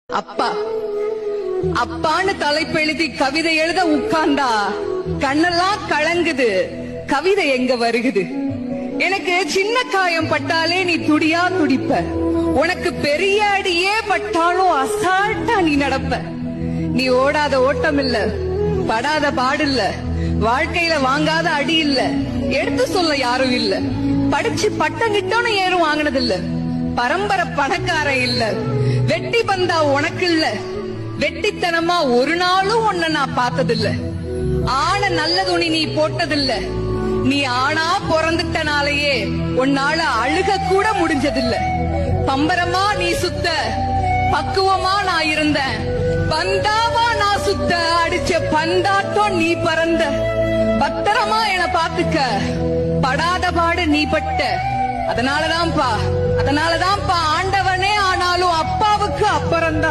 அப்பா அப்பான்னு தலைப்பெழுதி கவிதை எழுத உட்கார்ந்தா கண்ணெல்லாம் கலங்குது. கவிதை எங்க வருகுது? எனக்கு சின்ன காயம் பட்டாலே நீ துடியா துடிப்ப. உனக்கு பெரிய அடியே பட்டாலும் அசால்ட்டா நீ நடப்ப. நீ ஓடாத ஓட்டம் இல்ல, படாத பாடு இல்ல, வாழ்க்கையில வாங்காத அடி இல்ல, எடுத்து சொல்ல யாரும் இல்ல. படிச்சு பட்டம் கிட்டோன்னு ஏறும் வாங்கினது இல்ல. பரம்பரை பணக்காரன் இல்ல. வெட்டி பந்தா உனக்கு இல்ல. வெட்டித்தனமா ஒரு நாளும் உன்னை நான் பார்த்ததில்ல. ஆன நல்ல துணி நீ போட்டதில்ல. நீ ஆனா பிறந்துட்டனாலேயே உன்னால அழுக கூட முடிஞ்சதில்ல. பம்பரமா நீ சுத்த, பக்குவமா நான் இருந்தேன். பந்தாவா நான் சுத்த, அடிச்ச பந்தாட்டம் நீ பறந்த. பத்திரமா என பாத்துக்க, படாத பாடு நீ பட்ட. அதனாலதான்ப்பா ஆண்டவனே ஆனாலும் அப்பாவுக்கு அப்புறம்தான்.